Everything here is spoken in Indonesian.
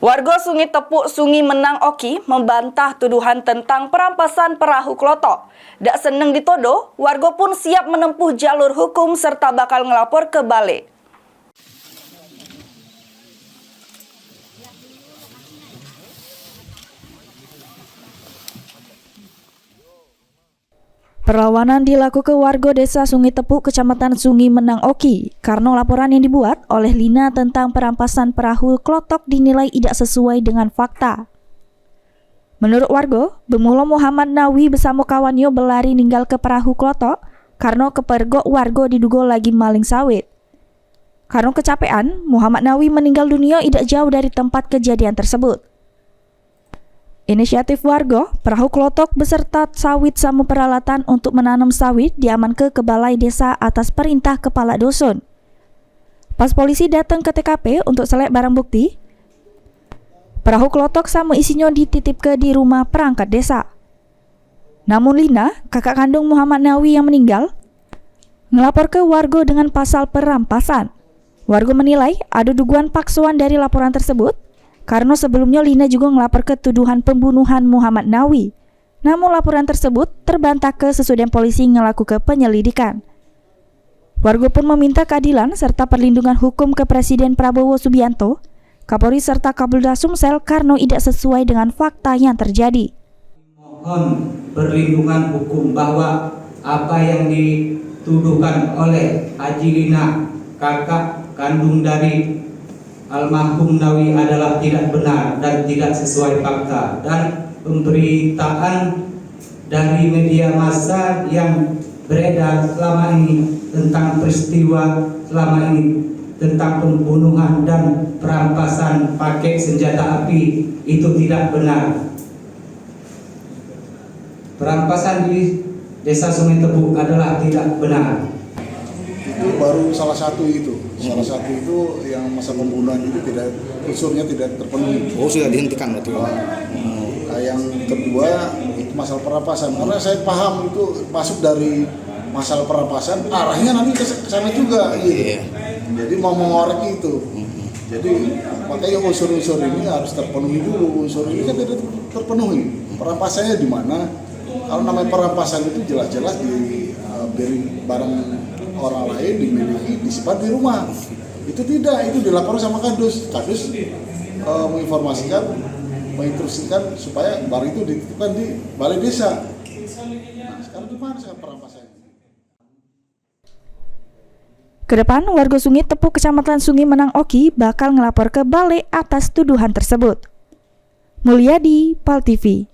Warga Sungai Tepuk, Sungai Menang Oki membantah tuduhan tentang perampasan perahu klotok. Dak seneng ditodo, warga pun siap menempuh jalur hukum serta bakal ngelapor ke balik. Perlawanan dilakukan warga desa Sungai Tepuk, Kecamatan Sungai Menang Oki, karena laporan yang dibuat oleh Lina tentang perampasan perahu klotok dinilai tidak sesuai dengan fakta. Menurut warga, bermula Muhammad Nawi bersama kawannya berlari ninggal ke perahu klotok karena kepergok warga diduga lagi maling sawit. Karena kecapean, Muhammad Nawi meninggal dunia tidak jauh dari tempat kejadian tersebut. Inisiatif warga, perahu klotok beserta sawit sama peralatan untuk menanam sawit diamankan ke balai desa atas perintah kepala dusun. Pas polisi datang ke TKP untuk selek barang bukti, perahu klotok sama isinya dititipkan di rumah perangkat desa. Namun Lina, kakak kandung Muhammad Nawi yang meninggal, ngelapor ke warga dengan pasal perampasan. Warga menilai ada dugaan paksaan dari laporan tersebut, karena sebelumnya Lina juga ngelapor ke tuduhan pembunuhan Muhammad Nawi. Namun laporan tersebut terbantah ke sesudah polisi melakukan penyelidikan. Warga pun meminta keadilan serta perlindungan hukum ke Presiden Prabowo Subianto, Kapolri serta Kapolda Sumsel karena tidak sesuai dengan fakta yang terjadi. Mohon perlindungan hukum bahwa apa yang dituduhkan oleh Haji Lina, kakak kandung dari almarhum Nawi adalah tidak benar dan tidak sesuai fakta, dan pemberitaan dari media massa yang beredar selama ini tentang peristiwa selama ini tentang pembunuhan dan perampasan pakai senjata api itu tidak benar. Perampasan di Desa Sungai Tepuk adalah tidak benar. Itu baru salah satu itu yang masa pembunuhan itu unsurnya tidak terpenuhi. Oh, sudah dihentikan berarti. Yang kedua itu masalah perampasan, karena saya paham itu masuk dari masalah perampasan arahnya nanti ke sana juga gitu. Iya. Jadi mau mengorek itu. Jadi makanya unsur-unsur ini harus terpenuhi dulu. Unsur ini kan tidak terpenuhi. Perampasannya di mana? Kalau namanya perampasan itu jelas-jelas diberi barang orang lain dimiliki, disimpan di rumah. Itu tidak, itu dilaporkan sama Kadus. Kadus menginstruksikan supaya barang itu dititipkan di balai desa. Nah, sekarang gimana sekarang perampasannya? Kedepan, warga Sungai Tepuk Kecamatan Sungai Menang Oki bakal ngelapor ke balai atas tuduhan tersebut. Mulyadi, PAL TV.